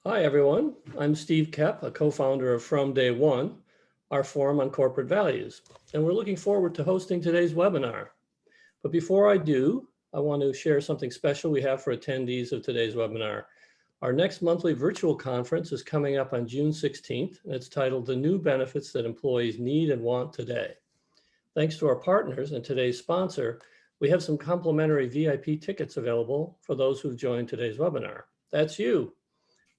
Hi, everyone. I'm Steve Koepp, a co-founder of From Day One, our forum on corporate values. And we're looking forward to hosting today's webinar. But before I do, I want to share something special we have for attendees of today's webinar. Our next monthly virtual conference is coming up on June 16th, and it's titled The New Benefits That Employees Need and Want Today. Thanks to our partners and today's sponsor, we have some complimentary VIP tickets available for those who've joined today's webinar. That's you.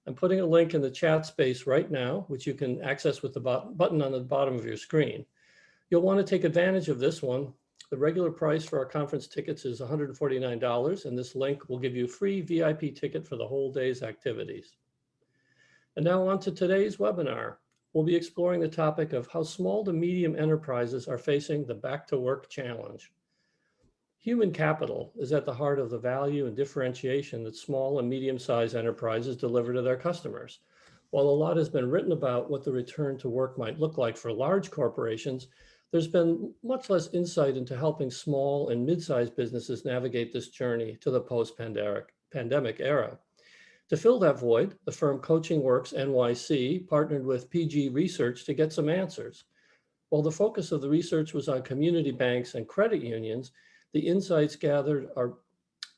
I'm putting a link in the chat space right now, which you can access with the button on the bottom of your screen. You'll want to take advantage of this one. The regular price for our conference tickets is $149, and this link will give you a free VIP ticket for the whole day's activities. And now on to today's webinar. We'll be exploring the topic of how small to medium enterprises are facing the back to work challenge. Human capital is at the heart of the value and differentiation that small and medium-sized enterprises deliver to their customers. While a lot has been written about what the return to work might look like for large corporations, there's been much less insight into helping small and mid-sized businesses navigate this journey to the post-pandemic era. To fill that void, the firm Coaching Works NYC partnered with PG Research to get some answers. While the focus of the research was on community banks and credit unions, the insights gathered are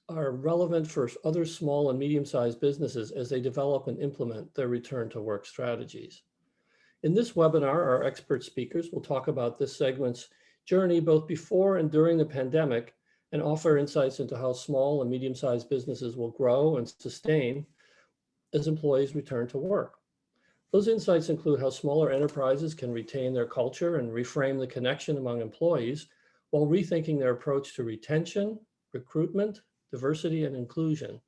relevant for other small and medium-sized businesses as they develop and implement their return to work strategies. In this webinar, our expert speakers will talk about this segment's journey both before and during the pandemic and offer insights into how small and medium-sized businesses will grow and sustain as employees return to work. Those insights include how smaller enterprises can retain their culture and reframe the connection among employees while rethinking their approach to retention, recruitment, diversity, and inclusion.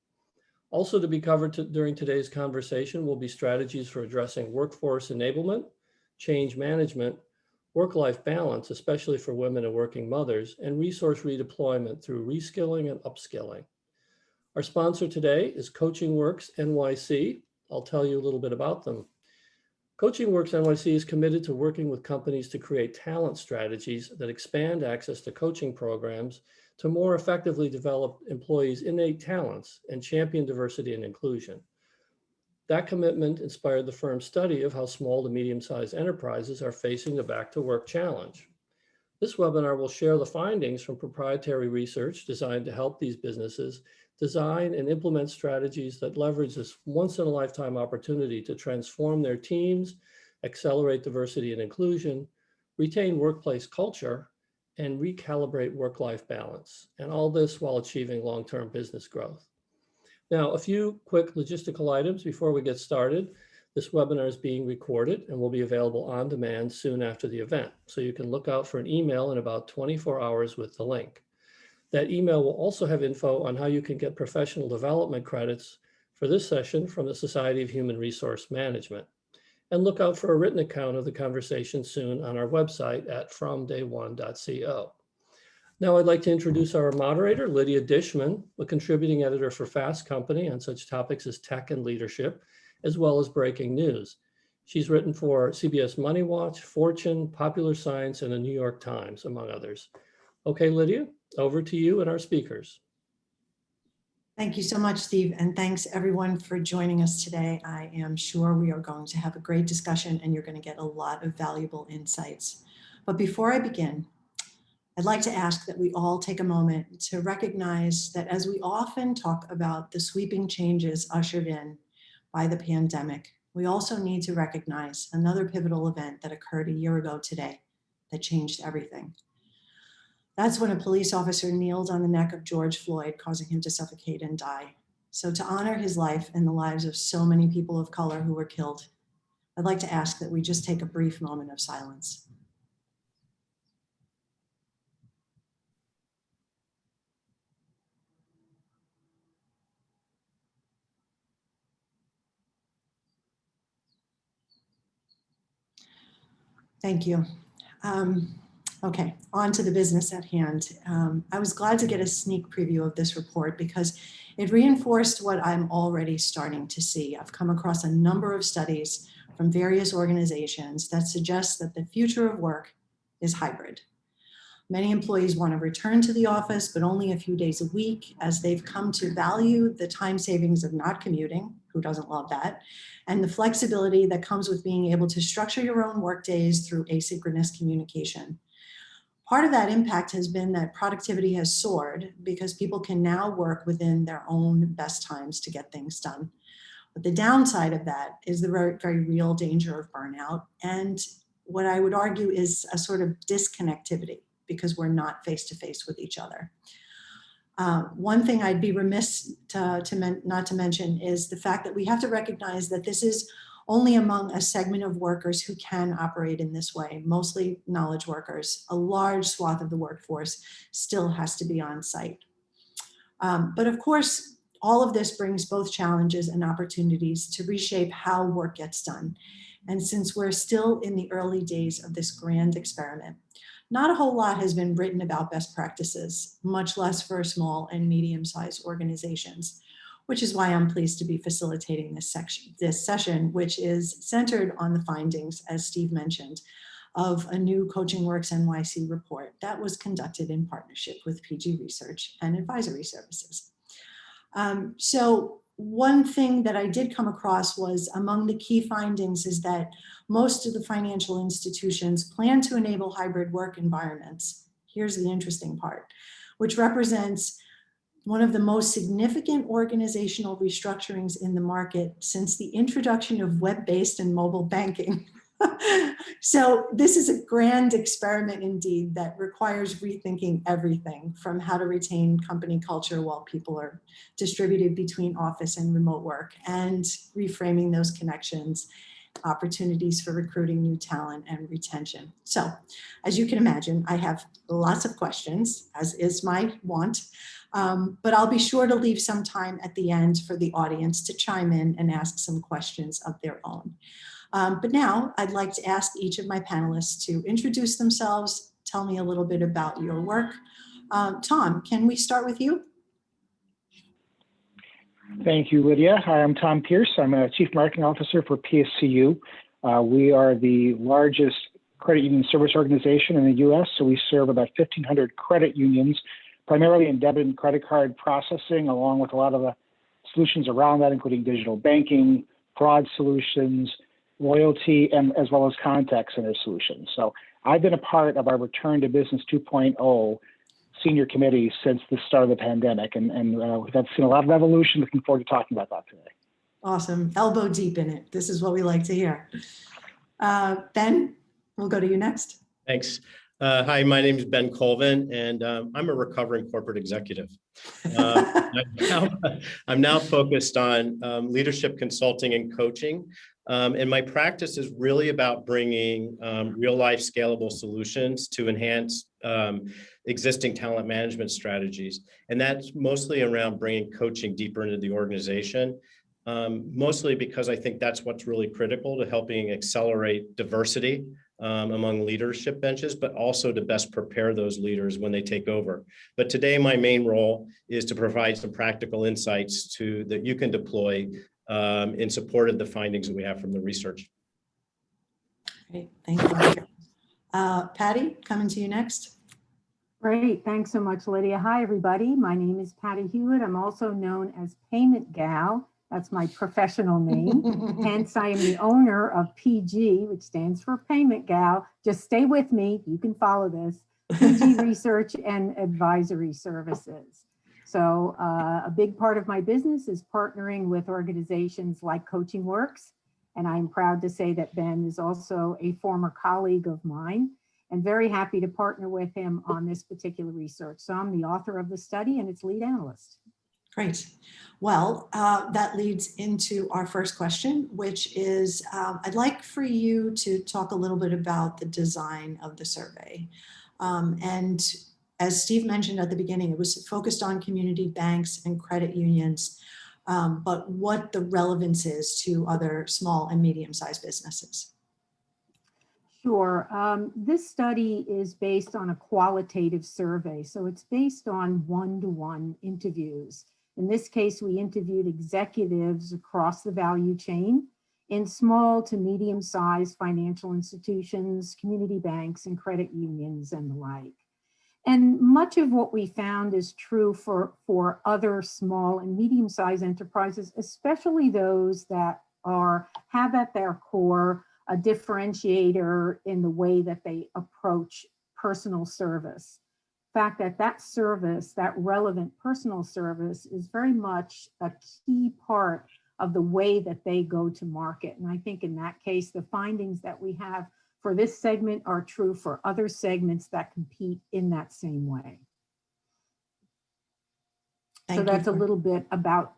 Also to be covered during today's conversation will be strategies for addressing workforce enablement, change management, work-life balance, especially for women and working mothers, and resource redeployment through reskilling and upskilling. Our sponsor today is Coaching Works NYC. I'll tell you a little bit about them. Coaching Works NYC is committed to working with companies to create talent strategies that expand access to coaching programs to more effectively develop employees' innate talents and champion diversity and inclusion. That commitment inspired the firm's study of how small to medium-sized enterprises are facing the back to work challenge. This webinar will share the findings from proprietary research designed to help these businesses design and implement strategies that leverage this once-in-a-lifetime opportunity to transform their teams, accelerate diversity and inclusion, retain workplace culture, and recalibrate work-life balance, and all this while achieving long-term business growth. Now, a few quick logistical items before we get started. This webinar is being recorded and will be available on demand soon after the event, so you can look out for an email in about 24 hours with the link. That email will also have info on how you can get professional development credits for this session from the Society of Human Resource Management. And look out for a written account of the conversation soon on our website at fromday1.co. Now I'd like to introduce our moderator, Lydia Dishman, a contributing editor for Fast Company on such topics as tech and leadership, as well as breaking news. She's written for CBS Money Watch, Fortune, Popular Science, and the New York Times, among others. Okay, Lydia, over to you and our speakers. Thank you so much, Steve, and thanks everyone for joining us today. I am sure we are going to have a great discussion and you're going to get a lot of valuable insights. But before I begin, I'd like to ask that we all take a moment to recognize that as we often talk about the sweeping changes ushered in by the pandemic, we also need to recognize another pivotal event that occurred a year ago today that changed everything. That's when a police officer kneeled on the neck of George Floyd, causing him to suffocate and die. So to honor his life and the lives of so many people of color who were killed, I'd like to ask that we just take a brief moment of silence. Thank you. Okay, on to the business at hand. I was glad to get a sneak preview of this report because it reinforced what I'm already starting to see. I've come across a number of studies from various organizations that suggest that the future of work is hybrid. Many employees want to return to the office, but only a few days a week, as they've come to value the time savings of not commuting, Who doesn't love that? And the flexibility that comes with being able to structure your own work days through asynchronous communication. Part of that impact has been that productivity has soared because people can now work within their own best times to get things done. But the downside of that is the very, very real danger of burnout. And what I would argue is a sort of disconnectivity because we're not face-to-face with each other. One thing I'd be remiss not to mention is the fact that we have to recognize that this is only among a segment of workers who can operate in this way, mostly knowledge workers. A large swath of the workforce still has to be on site. But of course, all of this brings both challenges and opportunities to reshape how work gets done. And since we're still in the early days of this grand experiment, not a whole lot has been written about best practices, much less for small and medium-sized organizations, which is why I'm pleased to be facilitating this session, which is centered on the findings, as Steve mentioned, of a new Coaching Works NYC report that was conducted in partnership with PG Research and Advisory Services. So one thing that I did come across was among the key findings is that most of the financial institutions plan to enable hybrid work environments. Here's the interesting part, which represents one of the most significant organizational restructurings in the market since the introduction of web-based and mobile banking. So this is a grand experiment indeed that requires rethinking everything from how to retain company culture while people are distributed between office and remote work, and reframing those connections, opportunities for recruiting new talent and retention. So as you can imagine, I have lots of questions, as is my wont, but I'll be sure to leave some time at the end for the audience to chime in and ask some questions of their own. But now I'd like to ask each of my panelists to introduce themselves, tell me a little bit about your work. Tom, can we start with you? Thank you, Lydia. Hi, I'm Tom Pierce. I'm a Chief Marketing Officer for PSCU. We are the largest credit union service organization in the U.S., so we serve about 1,500 credit unions, primarily in debit and credit card processing, along with a lot of the solutions around that, including digital banking, fraud solutions, loyalty, and as well as contact center solutions. So I've been a part of our Return to Business 2.0 senior committee since the start of the pandemic, and we've seen a lot of evolution. Looking forward to talking about that today. Awesome. Elbow deep in it. This is what we like to hear. Ben, we'll go to you next. Thanks. Hi, my name is Ben Colvin, and I'm a recovering corporate executive. I'm now focused on leadership consulting and coaching. And my practice is really about bringing real-life scalable solutions to enhance existing talent management strategies. And that's mostly around bringing coaching deeper into the organization, mostly because I think that's what's really critical to helping accelerate diversity among leadership benches, but also to best prepare those leaders when they take over. But today, my main role is to provide some practical insights that you can deploy in support of the findings that we have from the research. Great, thank you. Patty, coming to you next. Great, thanks so much, Lydia. Hi, everybody. My name is Patty Hewitt. I'm also known as Payment Gal. That's my professional name. Hence, I am the owner of PG, which stands for Payment Gal. Just stay with me. You can follow this. PG Research and Advisory Services. So a big part of my business is partnering with organizations like Coaching Works. And I'm proud to say that Ben is also a former colleague of mine, and very happy to partner with him on this particular research. So I'm the author of the study and its lead analyst. Great. Well, that leads into our first question, which is I'd like for you to talk a little bit about the design of the survey. And as Steve mentioned at the beginning, it was focused on community banks and credit unions, but what the relevance is to other small and medium-sized businesses. Sure. This study is based on a qualitative survey. So it's based on one-to-one interviews. In this case, we interviewed executives across the value chain in small to medium-sized financial institutions, community banks, and credit unions, and the like. And much of what we found is true for other small and medium-sized enterprises, especially those that have at their core a differentiator in the way that they approach personal service. The fact that service, that relevant personal service, is very much a key part of the way that they go to market. And I think in that case, the findings that we have for this segment are true for other segments that compete in that same way. So that's a little bit about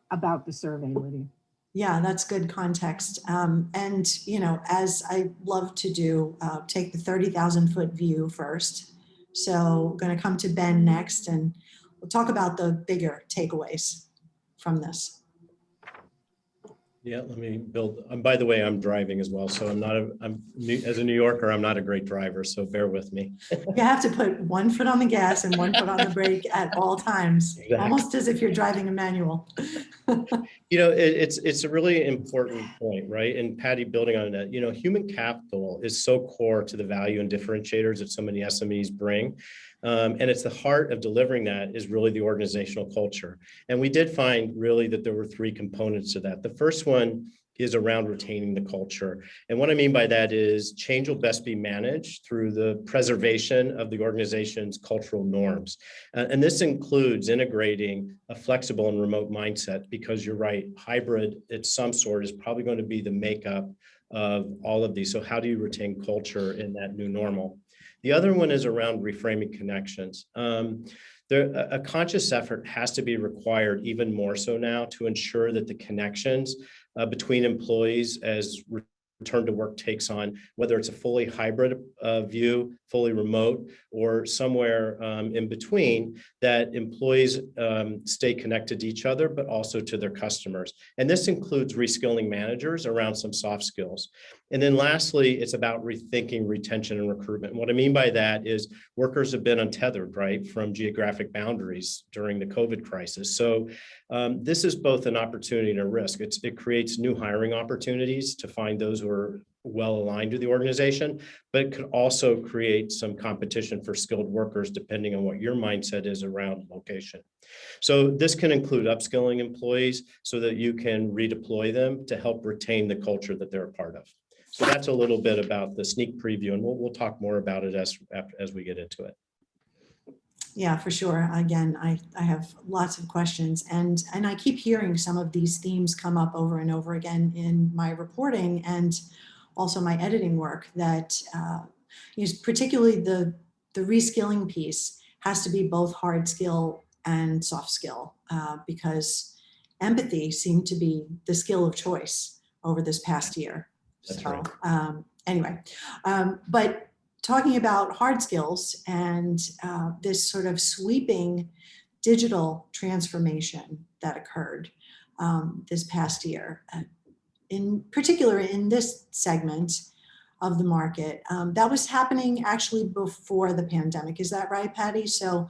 the survey, Lydia. Yeah, that's good context. And, you know, as I love to do, take the 30,000-foot view first. So going to come to Ben next, and we'll talk about the bigger takeaways from this. Yeah, let me build. By the way, I'm driving as well, so as a New Yorker, I'm not a great driver, so bear with me. You have to put one foot on the gas and one foot on the brake at all times, Exactly. Almost as if you're driving a manual. You know, it's a really important point, right? And Patty, building on that, you know, human capital is so core to the value and differentiators that so many SMEs bring. And it's the heart of delivering that is really the organizational culture. And we did find really that there were three components to that. The first one is around retaining the culture. And what I mean by that is change will best be managed through the preservation of the organization's cultural norms. And this includes integrating a flexible and remote mindset, because you're right, hybrid at some sort is probably going to be the makeup of all of these. So how do you retain culture in that new normal? The other one is around reframing connections. A conscious effort has to be required even more so now to ensure that the connections between employees as return to work takes on, whether it's a fully hybrid view, fully remote, or somewhere in between, that employees stay connected to each other, but also to their customers. And this includes reskilling managers around some soft skills. And then lastly, it's about rethinking retention and recruitment. What I mean by that is workers have been untethered, right, from geographic boundaries during the COVID crisis. So this is both an opportunity and a risk. It creates new hiring opportunities to find those who are well aligned to the organization, but it could also create some competition for skilled workers depending on what your mindset is around location. So this can include upskilling employees so that you can redeploy them to help retain the culture that they're a part of. So that's a little bit about the sneak preview, and we'll talk more about it as we get into it. Yeah, for sure. Again, I have lots of questions, and I keep hearing some of these themes come up over and over again in my reporting and also my editing work, that particularly the reskilling piece has to be both hard skill and soft skill, because empathy seemed to be the skill of choice over this past year. That's so right. Anyway, but talking about hard skills and this sort of sweeping digital transformation that occurred this past year, in particular in this segment of the market, that was happening actually before the pandemic. Is that right, Patty? So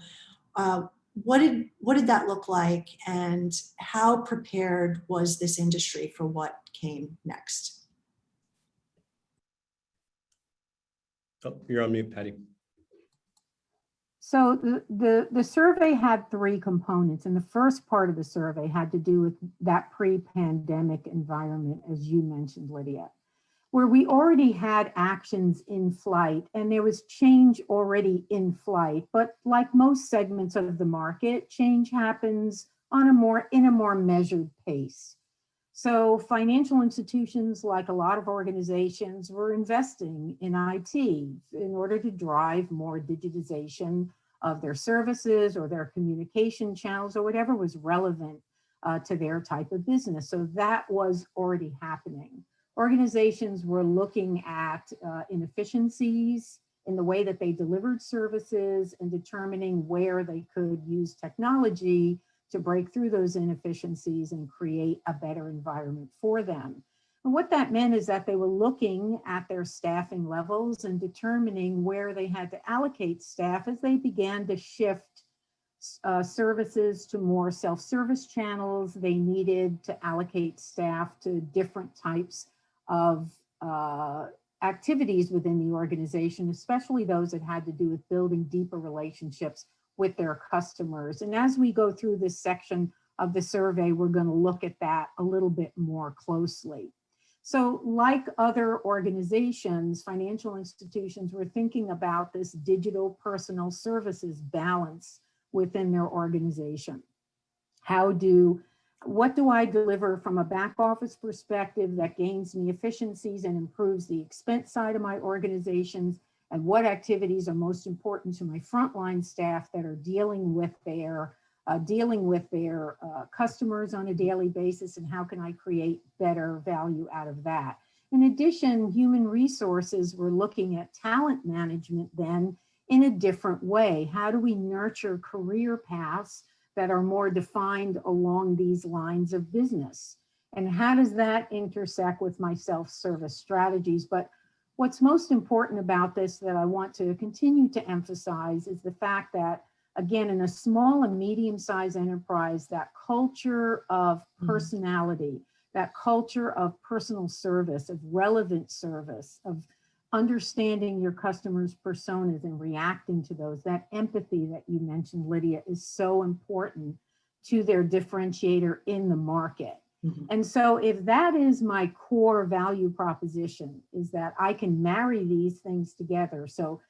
what did that look like, and how prepared was this industry for what came next? Oh, you're on mute, Patty. So the survey had three components, and the first part of the survey had to do with that pre-pandemic environment, as you mentioned, Lydia, where we already had actions in flight and there was change already in flight. But like most segments of the market, change happens in a more measured pace. So financial institutions, like a lot of organizations, were investing in IT in order to drive more digitization of their services or their communication channels or whatever was relevant to their type of business. So that was already happening. Organizations were looking at inefficiencies in the way that they delivered services and determining where they could use technology to break through those inefficiencies and create a better environment for them. And what that meant is that they were looking at their staffing levels and determining where they had to allocate staff as they began to shift services to more self-service channels. They needed to allocate staff to different types of activities within the organization, especially those that had to do with building deeper relationships with their customers. And as we go through this section of the survey, we're going to look at that a little bit more closely. So like other organizations, financial institutions were thinking about this digital personal services balance within their organization. What do I deliver from a back office perspective that gains me efficiencies and improves the expense side of my organizations? And what activities are most important to my frontline staff that are dealing with their customers on a daily basis, and how can I create better value out of that? In addition, human resources were looking at talent management then in a different way. How do we nurture career paths that are more defined along these lines of business? And how does that intersect with my self-service strategies? But what's most important about this that I want to continue to emphasize is the fact that, again, in a small and medium-sized enterprise, that culture of personality, that culture of personal service, of relevant service, of understanding your customers' personas and reacting to those, that empathy that you mentioned, Lydia, is so important to their differentiator in the market. And so if that is my core value proposition, is that I can marry these things together. So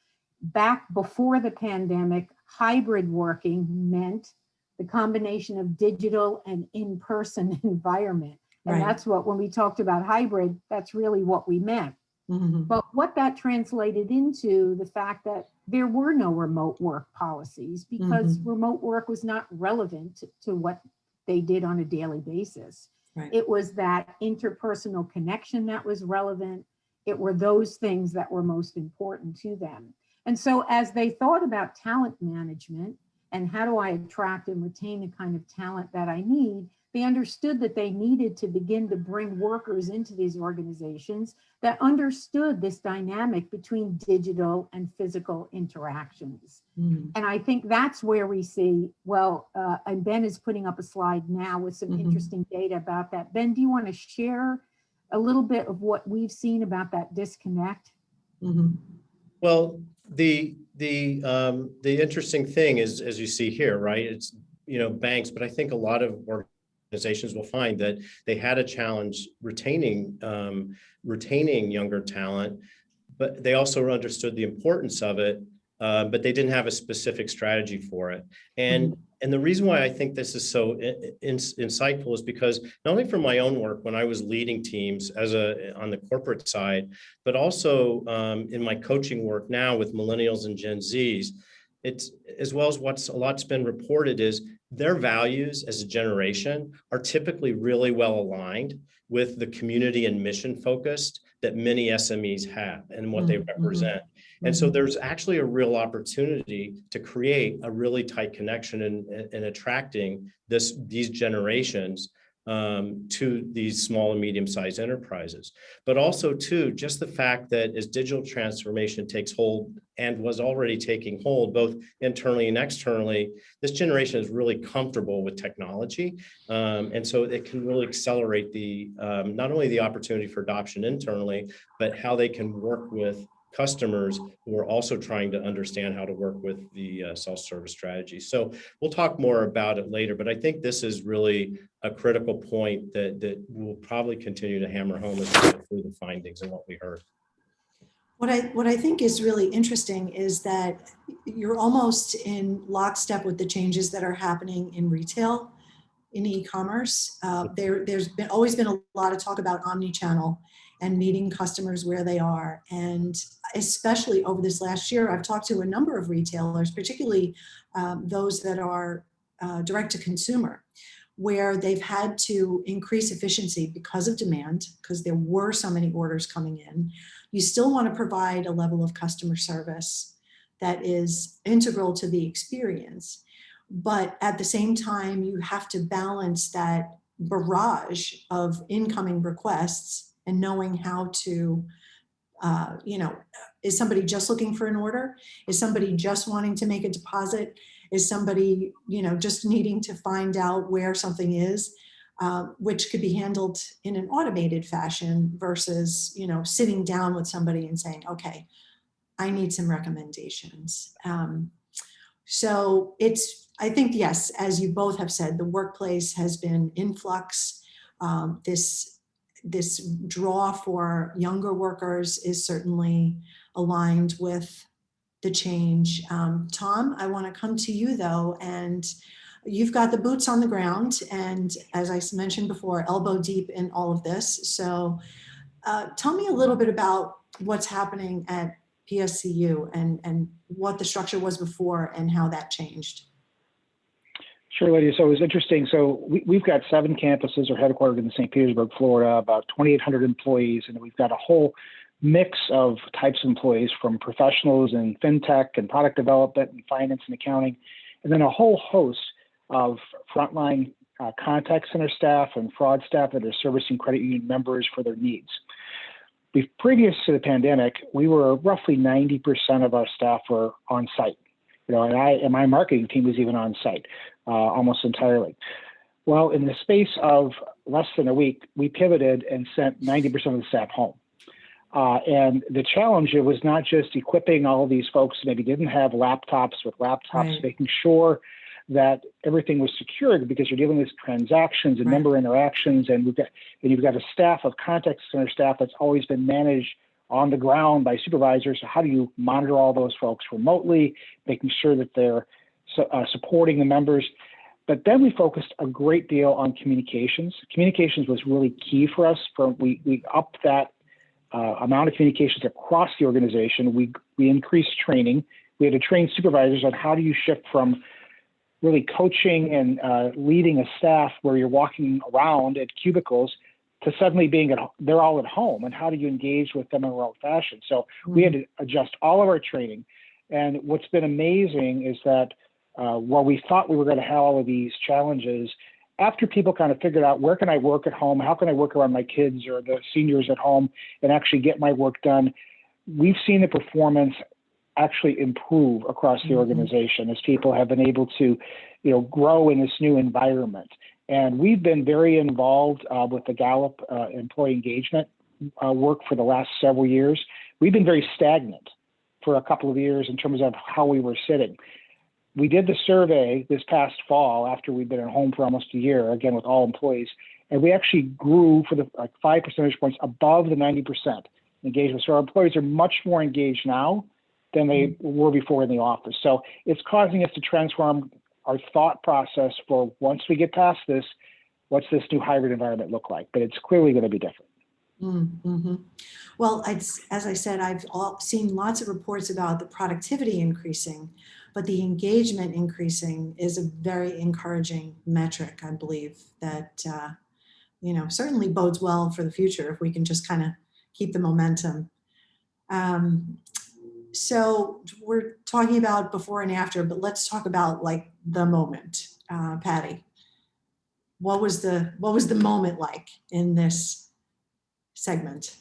back before the pandemic, hybrid working meant the combination of digital and in-person environment. And that's what, when we talked about hybrid, that's really what we meant. But what that translated into the fact that there were no remote work policies, because remote work was not relevant to what they did on a daily basis. It was that interpersonal connection that was relevant. It were those things that were most important to them. And so as they thought about talent management and how do I attract and retain the kind of talent that I need, they understood that they needed to begin to bring workers into these organizations that understood this dynamic between digital and physical interactions. And I think that's where we see, and Ben is putting up a slide now with some interesting data about that. Ben, do you want to share a little bit of what we've seen about that disconnect? Well, the interesting thing is, as you see here, right, it's, banks, but I think a lot of organizations will find that they had a challenge retaining younger talent, but they also understood the importance of it, but they didn't have a specific strategy for it. And the reason why I think this is so insightful is because not only from my own work when I was leading teams on the corporate side, but also in my coaching work now with millennials and Gen Zs, it's as well as what's a lot's been reported is their values as a generation are typically really well aligned with the community and mission focused that many SMEs have and what they represent. And so there's actually a real opportunity to create a really tight connection in attracting these generations to these small and medium-sized enterprises. But also too, just the fact that as digital transformation takes hold and was already taking hold, both internally and externally, this generation is really comfortable with technology. And so it can really accelerate not only the opportunity for adoption internally, but how they can work with customers who are also trying to understand how to work with the self-service strategy. So we'll talk more about it later, but I think this is really a critical point that we'll probably continue to hammer home as we go through the findings and what we heard. What I think is really interesting is that you're almost in lockstep with the changes that are happening in retail, in e-commerce. There's always been a lot of talk about omnichannel and meeting customers where they are. And especially over this last year, I've talked to a number of retailers, particularly those that are direct to consumer, where they've had to increase efficiency because of demand, because there were so many orders coming in. You still want to provide a level of customer service that is integral to the experience. But at the same time, you have to balance that barrage of incoming requests and knowing how to, is somebody just looking for an order? Is somebody just wanting to make a deposit? Is somebody, just needing to find out where something is? which could be handled in an automated fashion versus, sitting down with somebody and saying, okay, I need some recommendations. So I think, yes, as you both have said, the workplace has been in flux. This draw for younger workers is certainly aligned with the change. Tom, I want to come to you though, and you've got the boots on the ground, and as I mentioned before, elbow deep in all of this. So tell me a little bit about what's happening at PSCU and what the structure was before and how that changed. Sure, Lydia. So it was interesting. So we've got 7 campuses. We're headquartered in St. Petersburg, Florida, about 2,800 employees, and we've got a whole mix of types of employees, from professionals in fintech and product development and finance and accounting, and then a whole host of frontline contact center staff and fraud staff that are servicing credit union members for their needs. Previous to the pandemic, we were roughly 90% of our staff were on site. And my marketing team was even on site almost entirely. Well, in the space of less than a week, we pivoted and sent 90% of the staff home. And the challenge, it was not just equipping all of these folks who maybe didn't have laptops, Right. making sure that everything was secured, because you're dealing with transactions and Right. member interactions, and you've got a staff of contact center staff that's always been managed on the ground by supervisors. So how do you monitor all those folks remotely, making sure that they're supporting the members? But then we focused a great deal on communications. Communications was really key for us. We upped that amount of communications across the organization. We increased training. We had to train supervisors on how do you shift from really coaching and leading a staff where you're walking around at cubicles to suddenly they're all at home, and how do you engage with them in a remote fashion? So we had to adjust all of our training. And what's been amazing is that while we thought we were going to have all of these challenges, after people kind of figured out, where can I work at home? How can I work around my kids or the seniors at home and actually get my work done? We've seen the performance actually improve across the organization as people have been able to, grow in this new environment. And we've been very involved with the Gallup employee engagement work for the last several years. We've been very stagnant for a couple of years in terms of how we were sitting. We did the survey this past fall after we'd been at home for almost a year, again with all employees, and we actually grew for 5 percentage points above the 90% engagement. So our employees are much more engaged now than they were before in the office. So it's causing us to transform our thought process for, once we get past this, what's this new hybrid environment look like? But it's clearly going to be different. Mm-hmm. Well, as I said, I've seen lots of reports about the productivity increasing, but the engagement increasing is a very encouraging metric, I believe, that certainly bodes well for the future if we can just kind of keep the momentum. So we're talking about before and after, but let's talk about the moment. Patty, what was the moment like in this segment?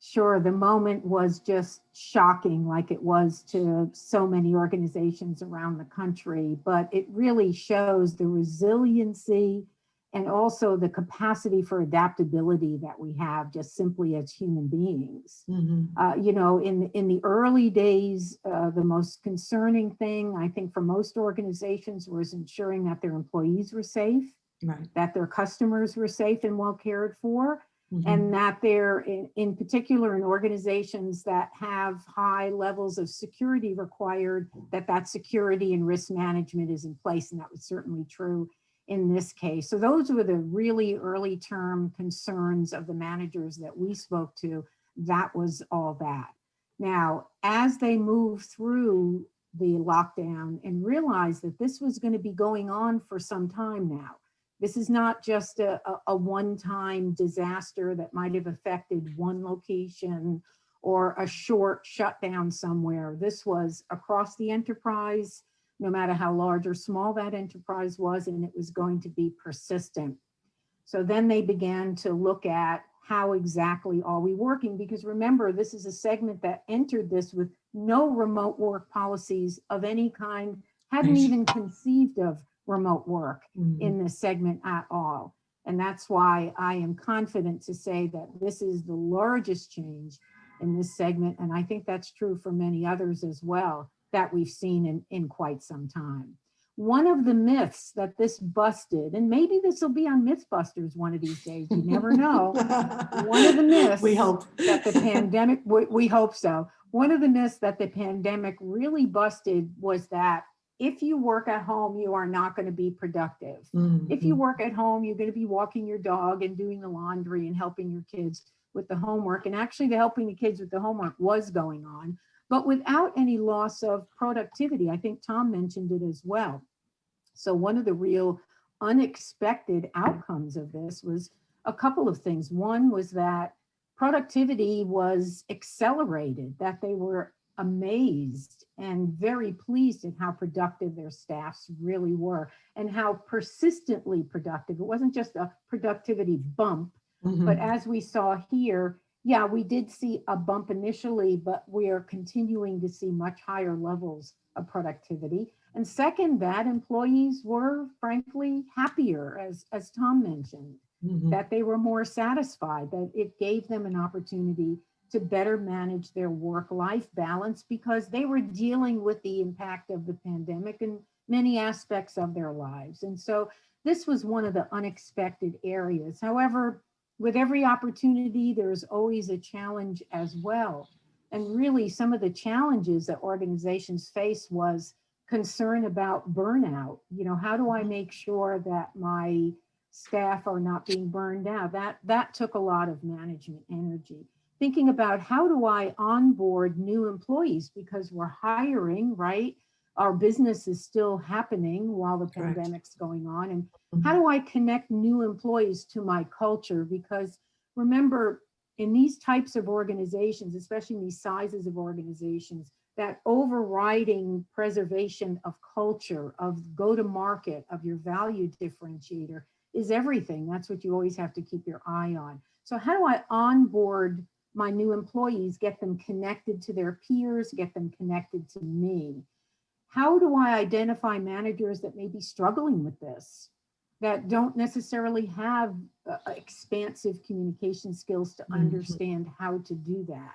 Sure, the moment was just shocking, like it was to so many organizations around the country, but it really shows the resiliency and also the capacity for adaptability that we have just simply as human beings. Mm-hmm. In the early days, the most concerning thing, I think, for most organizations was ensuring that their employees were safe, right, that their customers were safe and well cared for, mm-hmm, and that they're, in particular in organizations that have high levels of security required, that security and risk management is in place, and that was certainly true in this case. So those were the really early term concerns of the managers that we spoke to. That was all that. Now, as they move through the lockdown and realize that this was going to be going on for some time now, this is not just a one-time disaster that might have affected one location or a short shutdown somewhere. This was across the enterprise, no matter how large or small that enterprise was, and it was going to be persistent. So then they began to look at how exactly are we working? Because remember, this is a segment that entered this with no remote work policies of any kind, hadn't even conceived of remote work in this segment at all. And that's why I am confident to say that this is the largest change in this segment. And I think that's true for many others as well that we've seen in quite some time. One of the myths that this busted, and maybe this will be on Mythbusters one of these days, you never know. One of the myths We hope that the pandemic, we hope so. One of the myths that the pandemic really busted was that if you work at home, you are not going to be productive. If you work at home, you're going to be walking your dog and doing the laundry and helping your kids with the homework. And actually the helping the kids with the homework was going on, but without any loss of productivity. I think Tom mentioned it as well. So one of the real unexpected outcomes of this was a couple of things. One was that productivity was accelerated, that they were amazed and very pleased at how productive their staffs really were and how persistently productive. It wasn't just a productivity bump, but as we saw here, yeah, we did see a bump initially, but we are continuing to see much higher levels of productivity. And second, that employees were frankly happier, as Tom mentioned, that they were more satisfied, that it gave them an opportunity to better manage their work-life balance because they were dealing with the impact of the pandemic in many aspects of their lives. And so this was one of the unexpected areas. However, with every opportunity, there's always a challenge as well. And really some of the challenges that organizations face was concern about burnout. You know, how do I make sure that my staff are not being burned out? That took a lot of management energy. Thinking about how do I onboard new employees because we're hiring, right? Our business is still happening while the pandemic's going on. And how do I connect new employees to my culture? Because remember, in these types of organizations, especially in these sizes of organizations, that overriding preservation of culture, of go-to-market, of your value differentiator is everything. That's what you always have to keep your eye on. So how do I onboard my new employees, get them connected to their peers, get them connected to me? How do I identify managers that may be struggling with this, that don't necessarily have expansive communication skills to understand how to do that?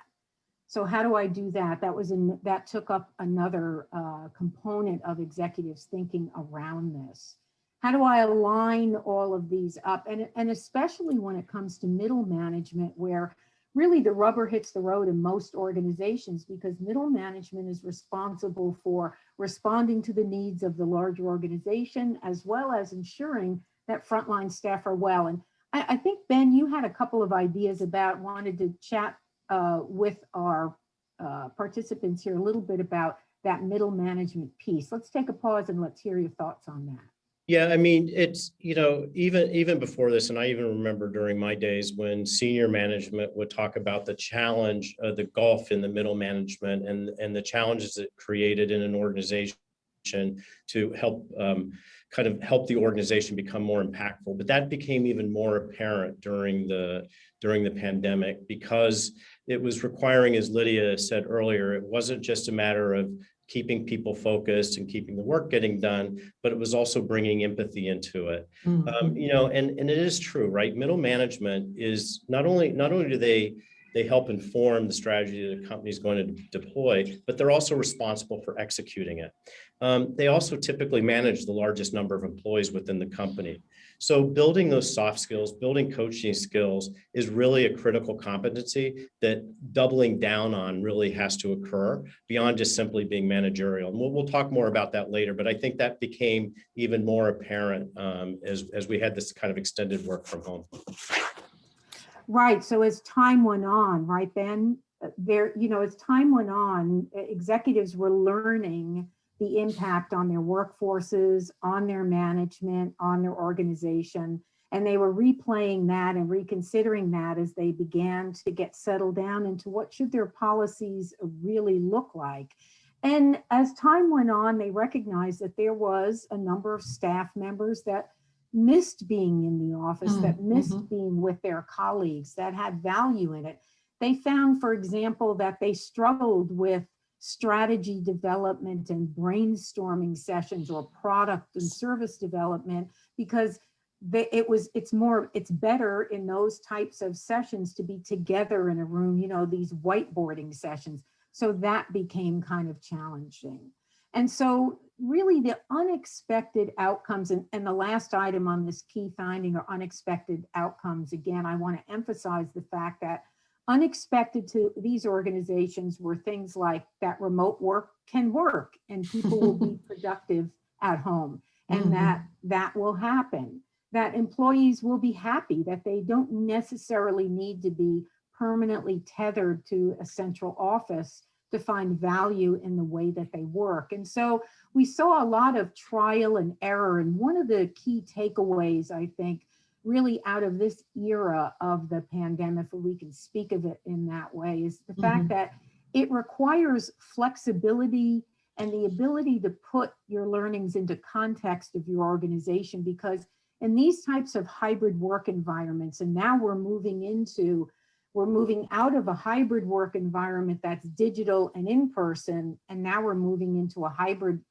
So how do I do that? That took up another component of executives thinking around this. How do I align all of these up? And especially when it comes to middle management, where really the rubber hits the road in most organizations, because middle management is responsible for responding to the needs of the larger organization, as well as ensuring that frontline staff are well. And I think, Ben, you had a couple of ideas wanted to chat with our participants here a little bit about that middle management piece. Let's take a pause and let's hear your thoughts on that. Yeah, I mean, it's, you know, even before this, and I even remember during my days when senior management would talk about the challenge, the gulf in the middle management and the challenges it created in an organization to help kind of help the organization become more impactful. But that became even more apparent during the pandemic, because it was requiring, as Lydia said earlier, it wasn't just a matter of keeping people focused and keeping the work getting done, but it was also bringing empathy into it. You know, and it is true, right? Middle management is not only do they help inform the strategy that a company is going to deploy, but they're also responsible for executing it. They also typically manage the largest number of employees within the company. So building those soft skills, building coaching skills is really a critical competency that doubling down on really has to occur beyond just simply being managerial. And we'll talk more about that later, but I think that became even more apparent as we had this kind of extended work from home. Right. So as time went on, right, Ben, as time went on, executives were learning the impact on their workforces, on their management, on their organization. And they were replaying that and reconsidering that as they began to get settled down into what should their policies really look like. And as time went on, they recognized that there was a number of staff members that missed being in the office, that missed being with their colleagues, that had value in it. They found, for example, that they struggled with strategy development and brainstorming sessions or product and service development because it's better in those types of sessions to be together in a room, these whiteboarding sessions. So that became kind of challenging. And so really the unexpected outcomes, and the last item on this key finding are unexpected outcomes. Again, I want to emphasize the fact that unexpected to these organizations were things like that remote work can work and people will be productive at home, and that will happen, that employees will be happy, that they don't necessarily need to be permanently tethered to a central office to find value in the way that they work. And so we saw a lot of trial and error. And one of the key takeaways, I think, really out of this era of the pandemic, if we can speak of it in that way, is the fact that it requires flexibility and the ability to put your learnings into context of your organization, because in these types of hybrid work environments, and now we're moving out of a hybrid work environment that's digital and in person, and now we're moving into a hybrid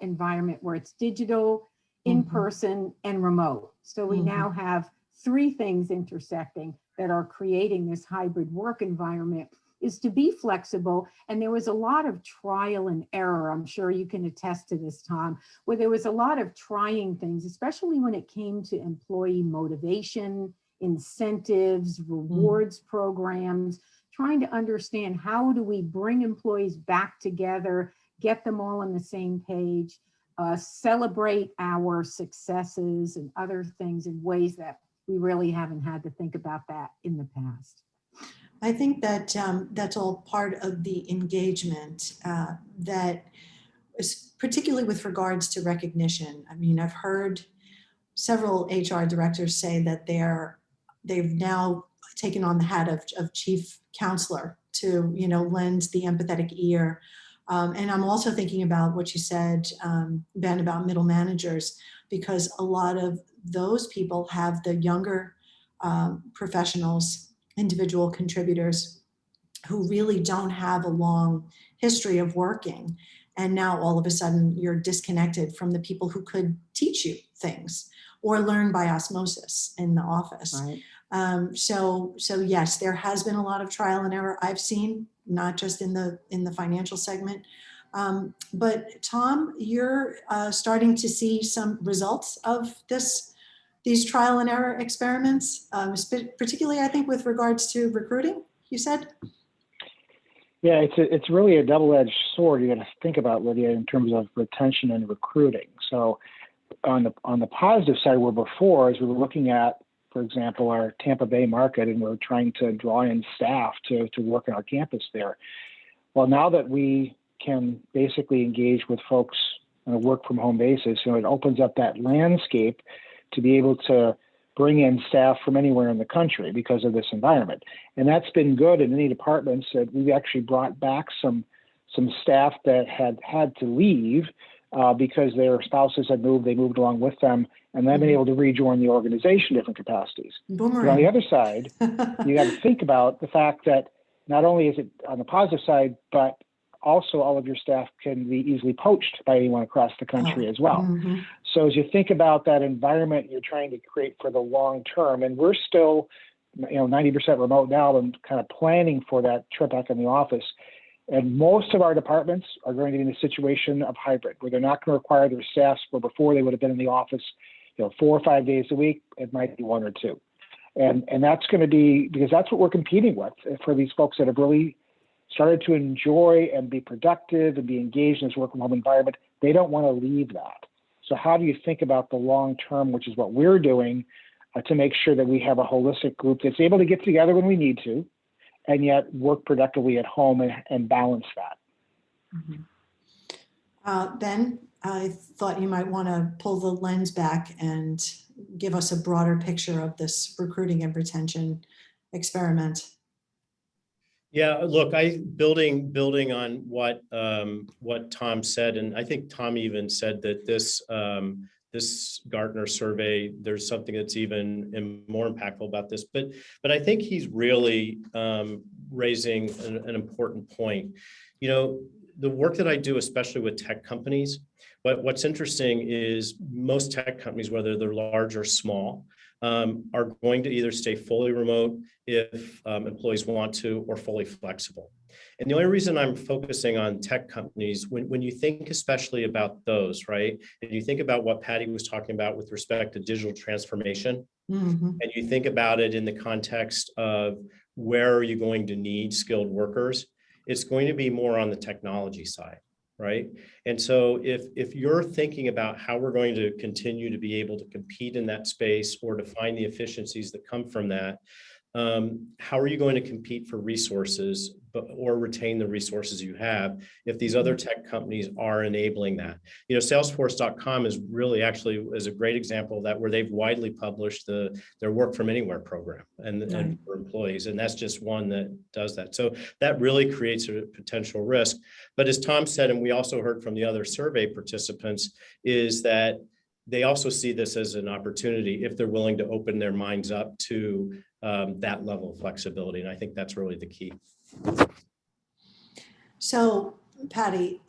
environment where it's digital, in person, and remote. So we now have three things intersecting that are creating this hybrid work environment, is to be flexible. And there was a lot of trial and error. I'm sure you can attest to this, Tom, where there was a lot of trying things, especially when it came to employee motivation, incentives, rewards programs, trying to understand how do we bring employees back together, get them all on the same page, celebrate our successes and other things in ways that we really haven't had to think about that in the past. I think that that's all part of the engagement that is particularly with regards to recognition. I mean, I've heard several HR directors say that they've now taken on the hat of chief counselor to, lend the empathetic ear. And I'm also thinking about what you said, Ben, about middle managers, because a lot of those people have the younger professionals, individual contributors who really don't have a long history of working. And now all of a sudden you're disconnected from the people who could teach you things or learn by osmosis in the office. Right. So yes, there has been a lot of trial and error I've seen, not just in the financial segment. But Tom, you're starting to see some results of these trial and error experiments, particularly I think with regards to recruiting, you said? Yeah, it's really a double-edged sword you got to think about, Lydia, in terms of retention and recruiting. So on the positive side, where before, as we were looking at, for example, our Tampa Bay market, and we're trying to draw in staff to work on our campus there. Well, now that we can basically engage with folks on a work from home basis, it opens up that landscape to be able to bring in staff from anywhere in the country because of this environment. And that's been good in many departments. That we've actually brought back some staff that had to leave because their spouses had moved, they moved along with them, and they've been able to rejoin the organization in different capacities. But on the other side, you got to think about the fact that not only is it on the positive side, but also all of your staff can be easily poached by anyone across the country as well. So as you think about that environment you're trying to create for the long term, and we're still 90% remote now and kind of planning for that trip back in the office. And most of our departments are going to be in a situation of hybrid, where they're not going to require their staff, where before they would have been in the office 4 or 5 days a week, it might be 1 or 2. And that's going to be, because that's what we're competing with for these folks that have really started to enjoy and be productive and be engaged in this work from home environment. They don't want to leave that. So how do you think about the long term, which is what we're doing, to make sure that we have a holistic group that's able to get together when we need to, and yet work productively at home and balance that? Ben, I thought you might want to pull the lens back and give us a broader picture of this recruiting and retention experiment. Yeah, look, building on what Tom said, and I think Tom even said that this Gartner survey, there's something that's even more impactful about this, but I think he's really raising an important point. the work that I do, especially with tech companies, what's interesting is most tech companies, whether they're large or small, are going to either stay fully remote if employees want to, or fully flexible. And the only reason I'm focusing on tech companies, when you think especially about those, right, and you think about what Patty was talking about with respect to digital transformation, and you think about it in the context of where are you going to need skilled workers, it's going to be more on the technology side, right? And so if you're thinking about how we're going to continue to be able to compete in that space or to find the efficiencies that come from that, how are you going to compete for resources or retain the resources you have if these other tech companies are enabling that? You know, Salesforce.com is really actually is a great example of that, where they've widely published their work from anywhere program and for employees. And that's just one that does that. So that really creates a potential risk. But as Tom said, and we also heard from the other survey participants, is that they also see this as an opportunity if they're willing to open their minds up to that level of flexibility. And I think that's really the key. So, Patty,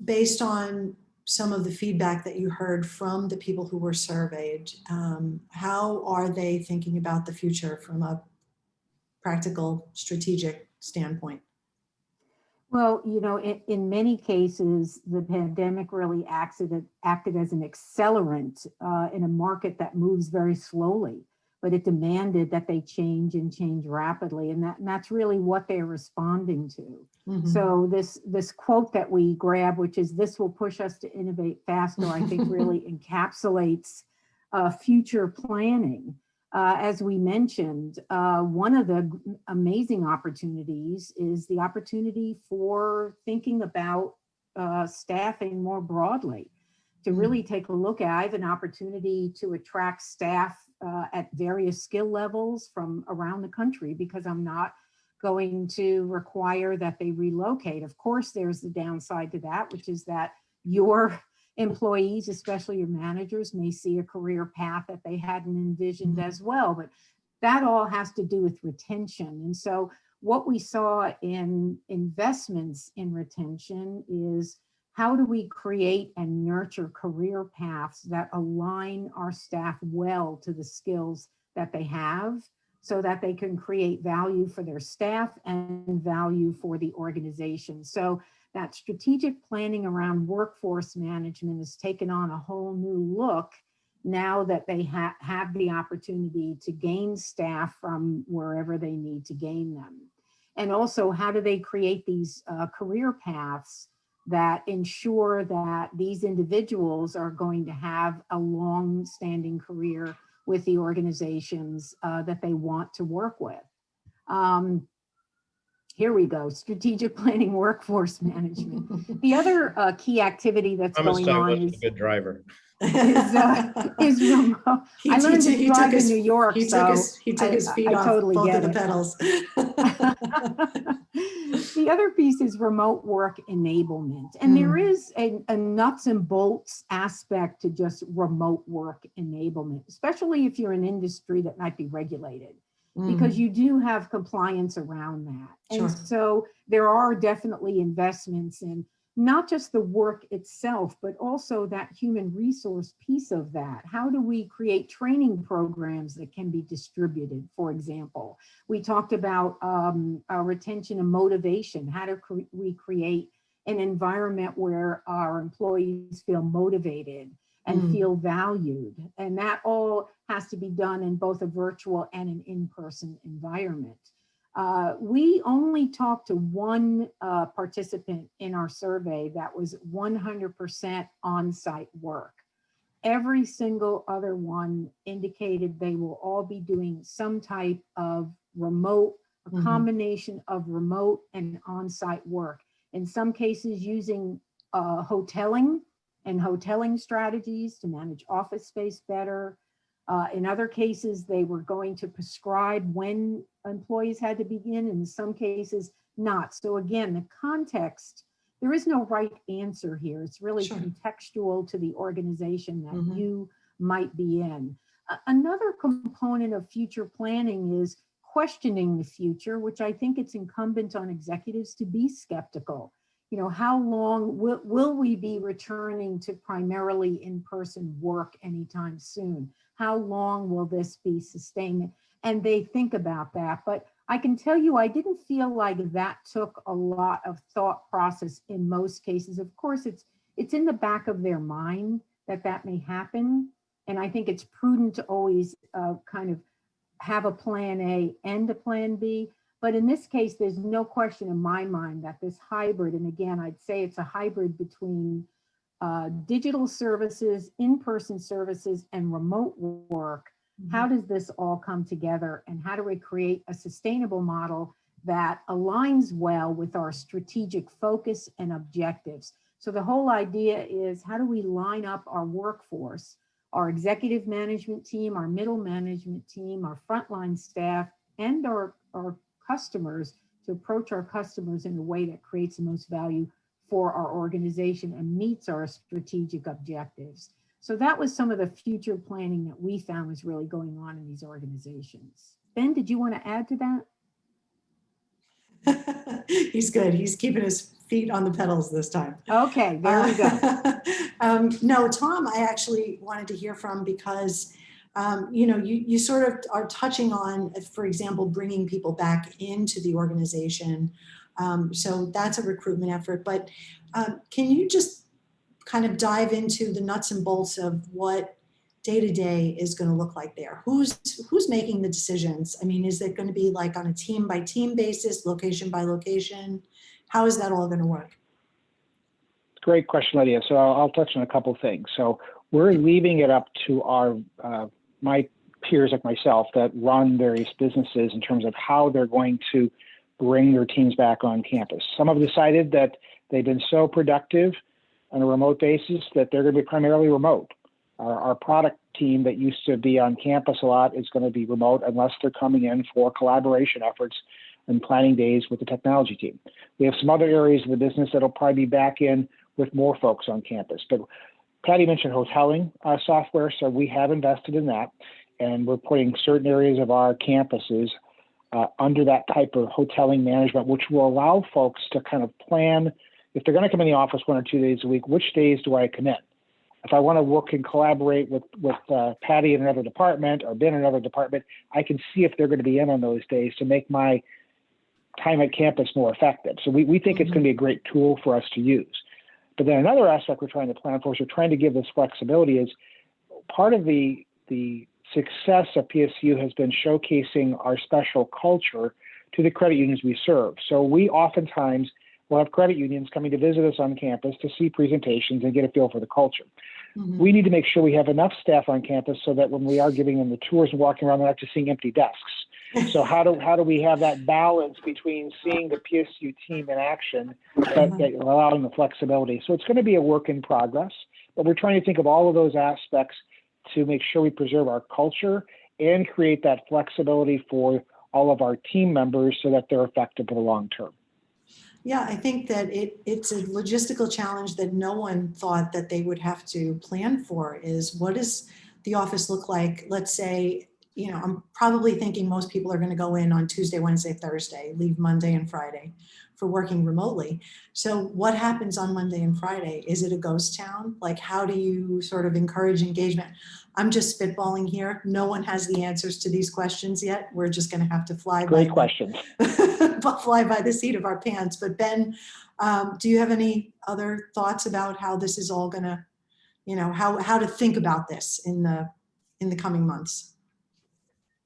based on some of the feedback that you heard from the people who were surveyed, how are they thinking about the future from a practical, strategic standpoint? Well, you know, in many cases, the pandemic really acted as an accelerant in a market that moves very slowly, but it demanded that they change and change rapidly. And that's really what they're responding to. So this quote that we grab, which is "this will push us to innovate faster," I think really encapsulates future planning. As we mentioned, one of the amazing opportunities is the opportunity for thinking about staffing more broadly, to really take a look at. I have an opportunity to attract staff at various skill levels from around the country, because I'm not going to require that they relocate. Of course, there's the downside to that, which is that your employees, especially your managers, may see a career path that they hadn't envisioned as well, but that all has to do with retention. And so what we saw in investments in retention is, how do we create and nurture career paths that align our staff well to the skills that they have, so that they can create value for their staff and value for the organization. So that strategic planning around workforce management has taken on a whole new look now that they have the opportunity to gain staff from wherever they need to gain them. And also, how do they create these career paths that ensure that these individuals are going to have a long-standing career with the organizations that they want to work with? Here we go, strategic planning, workforce management. The other key activity that's going on is a good driver. is remote. I learned to drive in New York, he so took his feet off totally both get of the it. pedals. The other piece is remote work enablement. And there is a nuts and bolts aspect to just remote work enablement, especially if you're an industry that might be regulated, because you do have compliance around that. And so there are definitely investments in not just the work itself, but also that human resource piece of that. How do we create training programs that can be distributed, for example? We talked about our retention and motivation. How do we create an environment where our employees feel motivated and feel valued? And that all has to be done in both a virtual and an in-person environment. We only talked to one participant in our survey that was 100% on-site work. Every single other one indicated they will all be doing some type of remote, a combination of remote and on-site work. In some cases using hoteling and hoteling strategies to manage office space better. In other cases, they were going to prescribe when employees had to begin, in some cases not. So again, the context, there is no right answer here. It's really contextual to the organization that you might be in. Another component of future planning is questioning the future, which I think it's incumbent on executives to be skeptical. how long will we be returning to primarily in-person work anytime soon? How long will this be sustained? And they think about that. But I can tell you, I didn't feel like that took a lot of thought process in most cases. Of course, it's in the back of their mind that may happen. And I think it's prudent to always kind of have a plan A and a plan B. But in this case, there's no question in my mind that this hybrid, and again, I'd say it's a hybrid between digital services, in-person services, and remote work. How does this all come together, and how do we create a sustainable model that aligns well with our strategic focus and objectives? So the whole idea is, how do we line up our workforce, our executive management team, our middle management team, our frontline staff, and our customers, to approach our customers in a way that creates the most value for our organization and meets our strategic objectives. So that was some of the future planning that we found was really going on in these organizations. Ben, did you want to add to that? He's good. He's keeping his feet on the pedals this time. Okay, there we go. No, Tom, I actually wanted to hear from, because you sort of are touching on, for example, bringing people back into the organization. So that's a recruitment effort. But can you just kind of dive into the nuts and bolts of what day-to-day is going to look like there? Who's making the decisions? I mean, is it going to be like on a team-by-team basis, location by location? How is that all going to work? Great question, Lydia. So I'll touch on a couple things. So we're leaving it up to our my peers like myself that run various businesses in terms of how they're going to bring their teams back on campus. Some have decided that they've been so productive on a remote basis that they're going to be primarily remote. Our product team that used to be on campus a lot is going to be remote unless they're coming in for collaboration efforts and planning days with the technology team. We have some other areas of the business that'll probably be back in with more folks on campus. But Patty mentioned hoteling software, so we have invested in that, and we're putting certain areas of our campuses under that type of hoteling management, which will allow folks to kind of plan, if they're going to come in the office 1 or 2 days a week, which days do I commit? If I want to work and collaborate with Patty in another department or Ben in another department, I can see if they're going to be in on those days to make my time at campus more effective. So we think it's going to be a great tool for us to use. But then another aspect we're trying to plan for is we're trying to give this flexibility is part of the success of PSU has been showcasing our special culture to the credit unions we serve. So we oftentimes will have credit unions coming to visit us on campus to see presentations and get a feel for the culture. We need to make sure we have enough staff on campus so that when we are giving them the tours and walking around, they're not just seeing empty desks. So how do we have that balance between seeing the PSU team in action, but allowing the flexibility? So it's going to be a work in progress, but we're trying to think of all of those aspects to make sure we preserve our culture and create that flexibility for all of our team members so that they're effective for the long term. Yeah, I think that it's a logistical challenge that no one thought that they would have to plan for, is what does the office look like? Let's say, I'm probably thinking most people are going to go in on Tuesday, Wednesday, Thursday, leave Monday and Friday for working remotely. So what happens on Monday and Friday? Is it a ghost town? Like, how do you sort of encourage engagement? I'm just spitballing here. No one has the answers to these questions yet. We're just going to have to fly Great questions. fly by the seat of our pants. But Ben, do you have any other thoughts about how this is all going to, how to think about this in the coming months?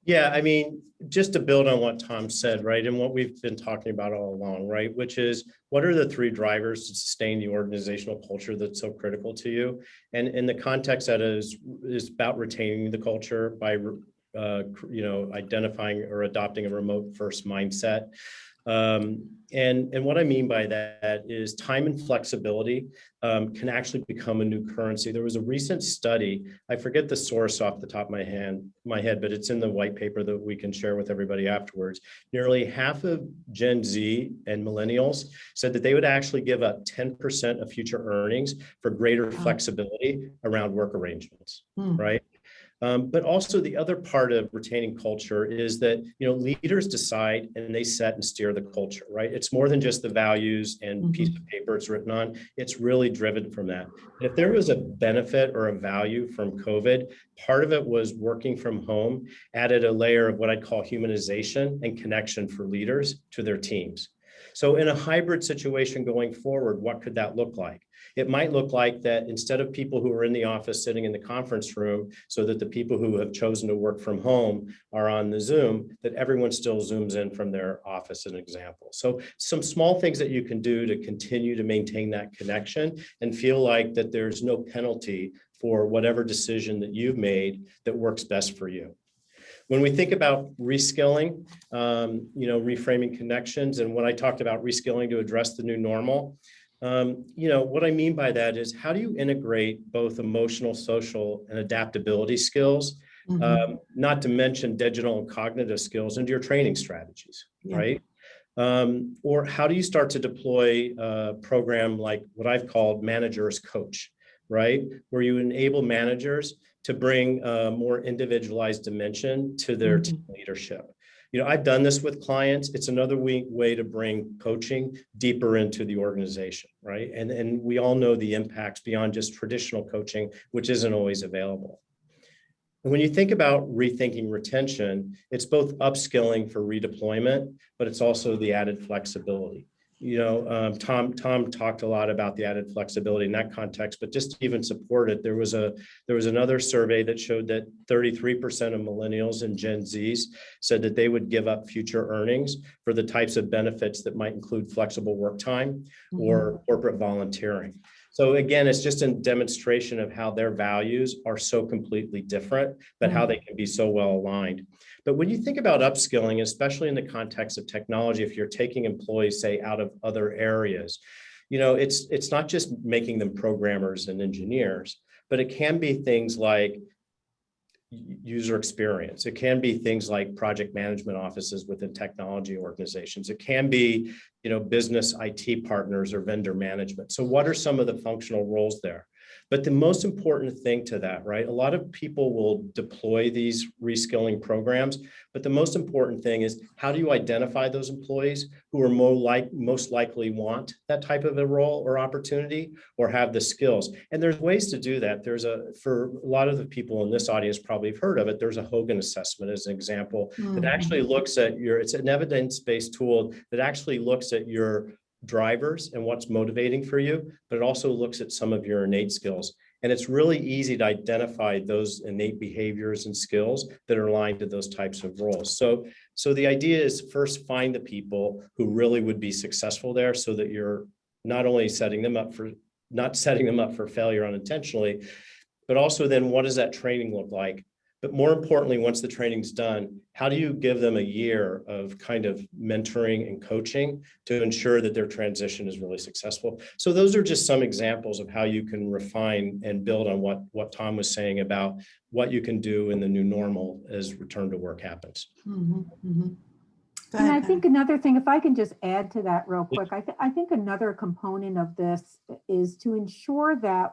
Yeah, I mean, just to build on what Tom said, right, and what we've been talking about all along, right, which is what are the 3 drivers to sustain the organizational culture that's so critical to you? And in the context that is about retaining the culture by, identifying or adopting a remote first mindset. And what I mean by that is time and flexibility can actually become a new currency. There was a recent study, I forget the source off the top of my head, but it's in the white paper that we can share with everybody afterwards. Nearly half of Gen Z and millennials said that they would actually give up 10% of future earnings for greater flexibility around work arrangements, right? But also the other part of retaining culture is that, leaders decide and they set and steer the culture, right? It's more than just the values and piece of paper it's written on. It's really driven from that. If there was a benefit or a value from COVID, part of it was working from home added a layer of what I'd call humanization and connection for leaders to their teams. So in a hybrid situation going forward, what could that look like? It might look like that instead of people who are in the office sitting in the conference room, so that the people who have chosen to work from home are on the Zoom, that everyone still Zooms in from their office, as an example. So some small things that you can do to continue to maintain that connection and feel like that there's no penalty for whatever decision that you've made that works best for you. When we think about reskilling, reframing connections, and when I talked about reskilling to address the new normal, what I mean by that is how do you integrate both emotional, social, and adaptability skills, not to mention digital and cognitive skills into your training strategies, right? Or how do you start to deploy a program like what I've called Manager's Coach, right? Where you enable managers to bring a more individualized dimension to their team leadership. I've done this with clients. It's another way to bring coaching deeper into the organization, right? And we all know the impacts beyond just traditional coaching, which isn't always available. And when you think about rethinking retention, it's both upskilling for redeployment, but it's also the added flexibility. Tom talked a lot about the added flexibility in that context, but just to even support it, there was another survey that showed that 33% of millennials and Gen Zs said that they would give up future earnings for the types of benefits that might include flexible work time or corporate volunteering. So again, it's just a demonstration of how their values are so completely different, but how they can be so well aligned. But when you think about upskilling, especially in the context of technology, if you're taking employees, say, out of other areas, it's not just making them programmers and engineers, but it can be things like user experience. It can be things like project management offices within technology organizations. It can be, business IT partners or vendor management. So what are some of the functional roles there? But the most important thing to that, right? A lot of people will deploy these reskilling programs, but the most important thing is how do you identify those employees who are most likely want that type of a role or opportunity or have the skills? And there's ways to do that. For a lot of the people in this audience probably have heard of it. There's a Hogan assessment as an example that actually looks at it's an evidence-based tool that actually looks at your drivers and what's motivating for you, but it also looks at some of your innate skills. And it's really easy to identify those innate behaviors and skills that are aligned to those types of roles. So the idea is first find the people who really would be successful there so that you're not only not setting them up for failure unintentionally, but also then what does that training look like? But more importantly, once the training's done, how do you give them a year of kind of mentoring and coaching to ensure that their transition is really successful? So those are just some examples of how you can refine and build on what Tom was saying about what you can do in the new normal as return to work happens. And I think another thing, if I can just add to that real quick, I think another component of this is to ensure that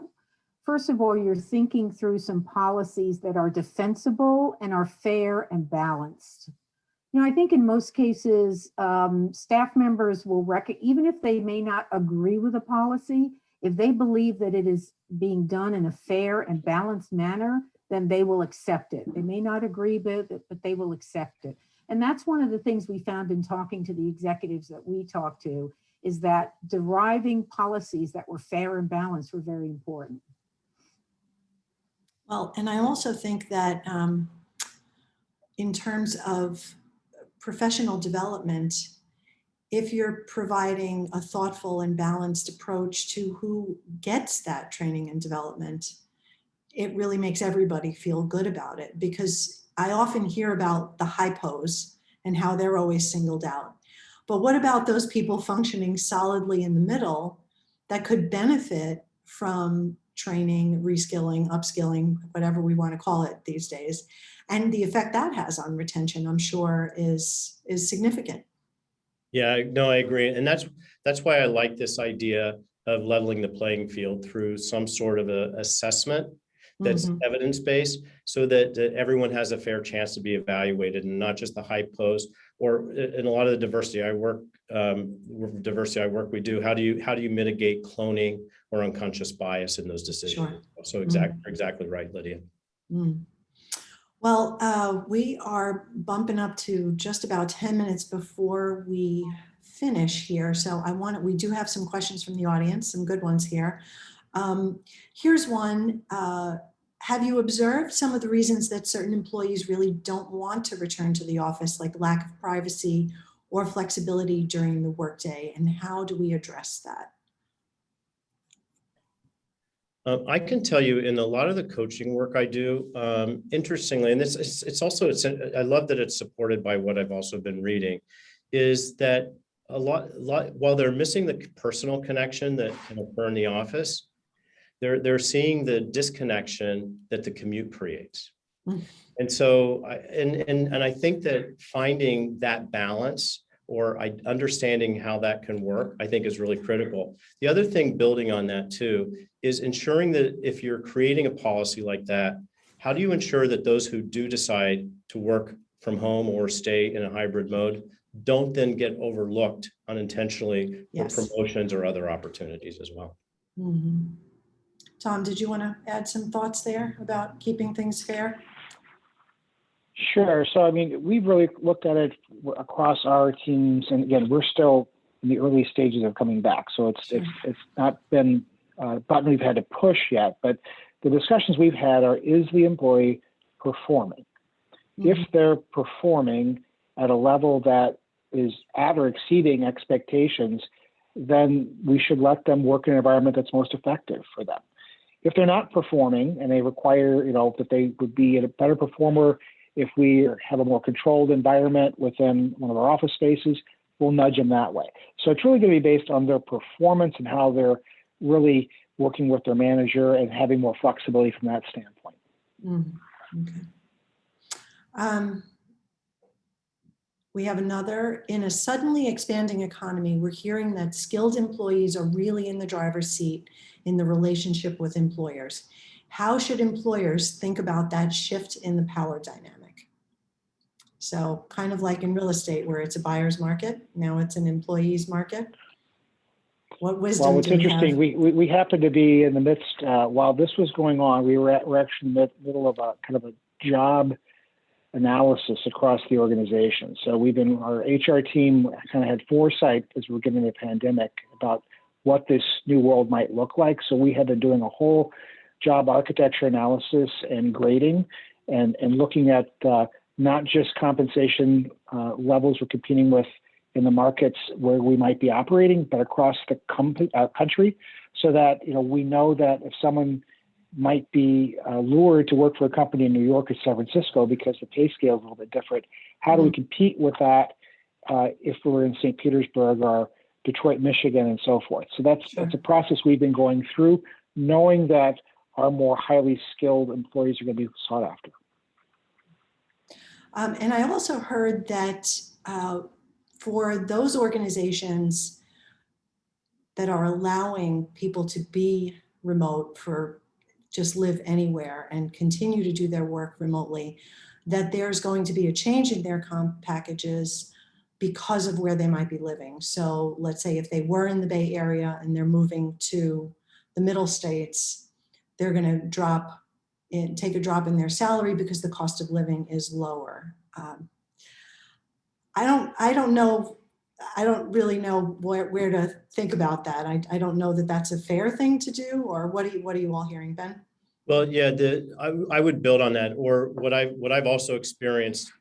first of all, you're thinking through some policies that are defensible and are fair and balanced. I think in most cases, staff members will even if they may not agree with a policy, if they believe that it is being done in a fair and balanced manner, then they will accept it. They may not agree with it, but they will accept it. And that's one of the things we found in talking to the executives that we talked to, is that deriving policies that were fair and balanced were very important. Well, and I also think that in terms of professional development, if you're providing a thoughtful and balanced approach to who gets that training and development, it really makes everybody feel good about it. Because I often hear about the hypos and how they're always singled out. But what about those people functioning solidly in the middle that could benefit from training, reskilling, upskilling, whatever we want to call it these days? And the effect that has on retention, I'm sure, is significant. Yeah, no, I agree. And that's why I like this idea of leveling the playing field through some sort of a assessment that's Mhm. evidence-based, so that everyone has a fair chance to be evaluated, and not just the high post, or in a lot of the diversity I work, we do. How do you mitigate cloning or unconscious bias in those decisions? Sure. So exactly right, Lydia. Mm. Well, we are bumping up to just about 10 minutes before we finish here. So we do have some questions from the audience, some good ones here. Here's one. Have you observed some of the reasons that certain employees really don't want to return to the office, like lack of privacy or flexibility during the workday? And how do we address that? I can tell you in a lot of the coaching work I do, interestingly, and I love that it's supported by what I've also been reading, is that a lot while they're missing the personal connection that can occur in the office, they're seeing the disconnection that the commute creates. Mm. And so I think that finding that balance, or understanding how that can work, I think is really critical. The other thing, building on that too, is ensuring that if you're creating a policy like that, how do you ensure that those who do decide to work from home or stay in a hybrid mode don't then get overlooked unintentionally for Yes. promotions or other opportunities as well? Mm-hmm. Tom, did you want to add some thoughts there about keeping things fair? Sure. So, I mean, we've really looked at it across our teams, and again, we're still in the early stages of coming back. So it's not been a button we've had to push yet, but the discussions we've had are: is the employee performing? Mm-hmm. If they're performing at a level that is at or exceeding expectations, then we should let them work in an environment that's most effective for them. If they're not performing and they require, that they would be a better performer if we have a more controlled environment within one of our office spaces, we'll nudge them that way. So it's really going to be based on their performance and how they're really working with their manager and having more flexibility from that standpoint. Okay. We have another. In a suddenly expanding economy, we're hearing that skilled employees are really in the driver's seat in the relationship with employers. How should employers think about that shift in the power dynamic? So kind of like in real estate, where it's a buyer's market, now it's an employee's market. What wisdom Well, what's do we interesting, have? we happened to be in the midst, while this was going on, we're actually in the middle of a kind of a job analysis across the organization. So our HR team kind of had foresight as we were getting the pandemic about what this new world might look like. So we had been doing a whole job architecture analysis and grading and looking at not just compensation levels we're competing with in the markets where we might be operating, but across the country, so that we know that if someone might be lured to work for a company in New York or San Francisco because the pay scale is a little bit different, how do we compete with that if we're in St. Petersburg or Detroit, Michigan, and so forth? So that's a process we've been going through, knowing that our more highly skilled employees are going to be sought after. And I also heard that for those organizations that are allowing people to be remote, for just live anywhere and continue to do their work remotely, that there's going to be a change in their comp packages because of where they might be living. So let's say if they were in the Bay Area and they're moving to the middle states, they're going to take a drop in their salary because the cost of living is lower. I don't know. I don't really know where to think about that. I don't know that that's a fair thing to do, or what are you all hearing, Ben? Well, yeah, I would build on that, or what I've also experienced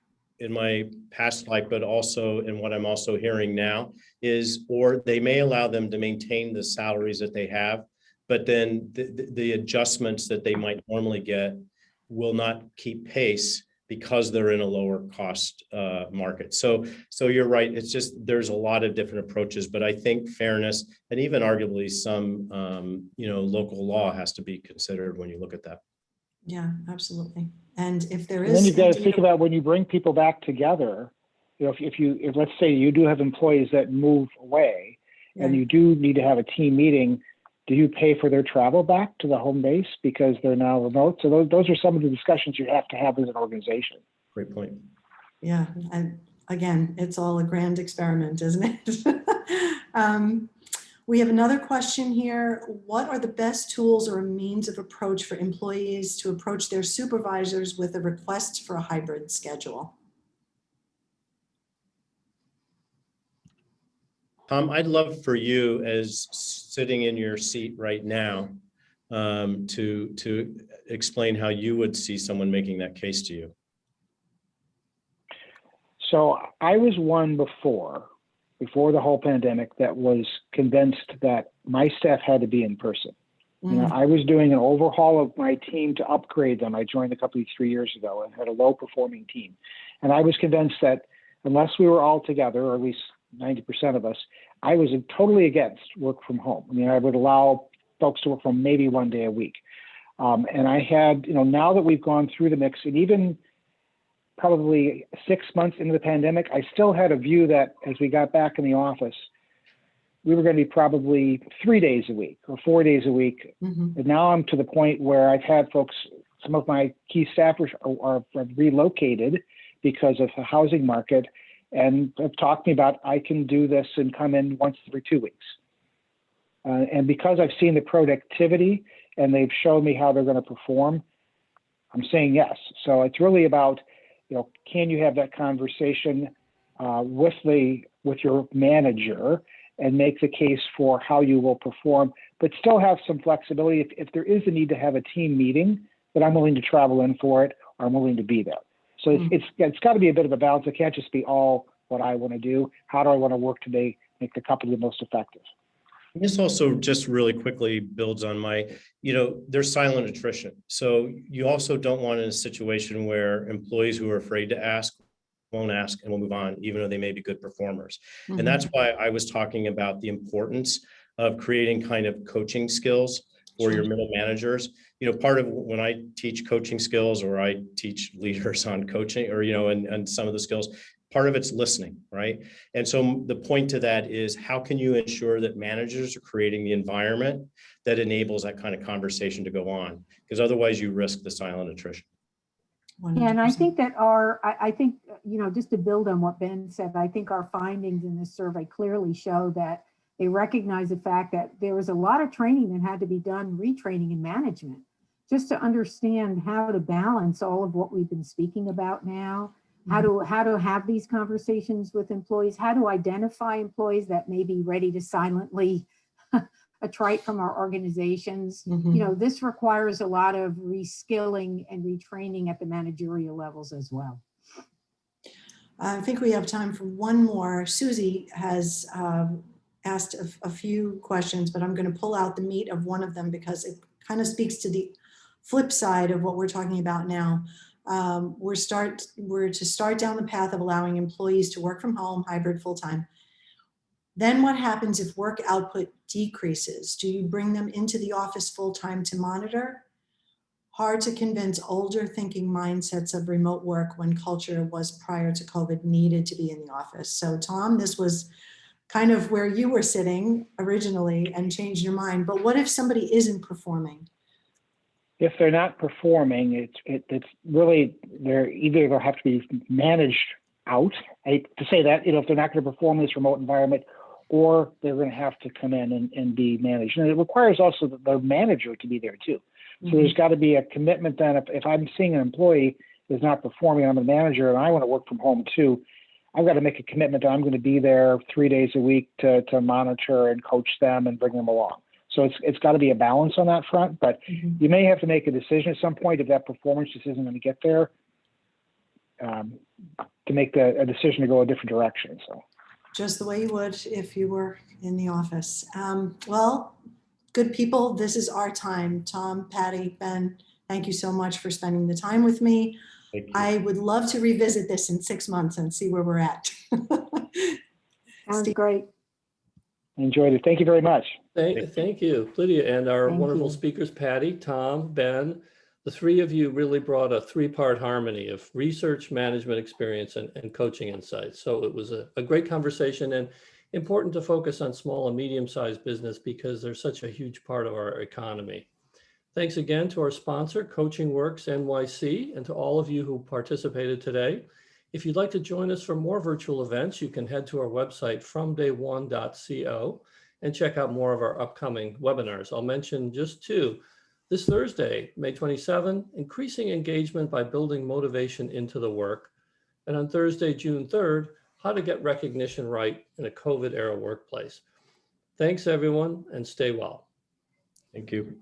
in my past life, but also in what I'm also hearing now is, or they may allow them to maintain the salaries that they have, but then the adjustments that they might normally get will not keep pace because they're in a lower cost market. So you're right. It's just, there's a lot of different approaches, but I think fairness and even arguably some, local law has to be considered when you look at that. Yeah, absolutely. And if there is, and then you've got to think about when you bring people back together, if let's say you do have employees that move away and you do need to have a team meeting, Do you pay for their travel back to the home base because they're now remote? So those are some of the discussions you have to have as an organization. Great point. Yeah, and again, it's all a grand experiment, isn't it? We have another question here. What are the best tools or means of approach for employees to approach their supervisors with a request for a hybrid schedule? Tom, I'd love for you, as sitting in your seat right now, to explain how you would see someone making that case to you. So I was one before the whole pandemic that was convinced that my staff had to be in person. You know, I was doing an overhaul of my team to upgrade them. I joined the company 3 years ago and had a low performing team. And I was convinced that unless we were all together, or at least 90% of us, I was totally against work from home. I mean, I would allow folks to work from maybe 1 day a week. And I had, you know, now that we've gone through the mix, and even probably 6 months into the pandemic, I still had a view that as we got back in the office, we were going to be probably 3 days a week or 4 days a week. And now I'm to the point where I've had folks, some of my key staffers are relocated because of the housing market, and have talked to me about, I can do this and come in once every 2 weeks. And because I've seen the productivity and they've shown me how they're going to perform, I'm saying yes. So it's really about, you know, can you have that conversation with your manager and make the case for how you will perform, but still have some flexibility. If there is a need to have a team meeting, that I'm willing to travel in for it, or I'm willing to be there. So it's got to be a bit of a balance. It can't just be all what I want to do. How do I want to work to make the company the most effective? This also just really quickly builds on my, you know, there's silent attrition. So you also don't want in a situation where employees who are afraid to ask won't ask and will move on, even though they may be good performers. And that's why I was talking about the importance of creating kind of coaching skills for your middle managers. You know, part of when I teach coaching skills, or I teach leaders on coaching, or, you know, and some of the skills, part of it's listening, right? And so the point to that is, how can you ensure that managers are creating the environment that enables that kind of conversation to go on? Because otherwise you risk the silent attrition. 100%. And I think that I think, you know, just to build on what Ben said, I think our findings in this survey clearly show that they recognize the fact that there was a lot of training that had to be done, retraining in management, just to understand how to balance all of what we've been speaking about now, how to have these conversations with employees, how to identify employees that may be ready to silently attrite from our organizations. You know, this requires a lot of reskilling and retraining at the managerial levels as well. I think we have time for one more. Susie has asked a few questions, but I'm going to pull out the meat of one of them because it kind of speaks to the flip side of what we're talking about now. We're to start down the path of allowing employees to work from home, hybrid, full-time. Then what happens if work output decreases? Do you bring them into the office full-time to monitor? Hard to convince older thinking mindsets of remote work when culture was prior to COVID needed to be in the office. So Tom, this was kind of where you were sitting originally and changed your mind. But what if somebody isn't performing? If they're not performing, it's really, they'll have to be managed out. To say that, you know, if they're not going to perform in this remote environment, or they're going to have to come in and be managed. And it requires also the manager to be there too. So there's got to be a commitment then. If I'm seeing an employee is not performing, I'm a manager and I want to work from home too, I've got to make a commitment that I'm going to be there 3 days a week to monitor and coach them and bring them along. So it's got to be a balance on that front, but you may have to make a decision at some point if that performance just isn't going to get there, to make a decision to go a different direction. So just the way you would if you were in the office. Well, good people, this is our time. Tom, Patty, Ben, thank you so much for spending the time with me. I would love to revisit this in 6 months and see where we're at. Sounds great. Enjoyed it. Thank you very much. Thank you, Lydia, and our Thank wonderful you. speakers, Patty, Tom, Ben, The three of you really brought a three-part harmony of research, management experience, and coaching insights. So it was a great conversation, and important to focus on small and medium-sized business because they're such a huge part of our economy. Thanks again to our sponsor, Coaching Works NYC, and to all of you who participated today. If you'd like to join us for more virtual events, you can head to our website, fromday1.co, and check out more of our upcoming webinars. I'll mention just two. This Thursday, May 27, increasing engagement by building motivation into the work. And on Thursday, June 3rd, how to get recognition right in a COVID-era workplace. Thanks, everyone, and stay well. Thank you.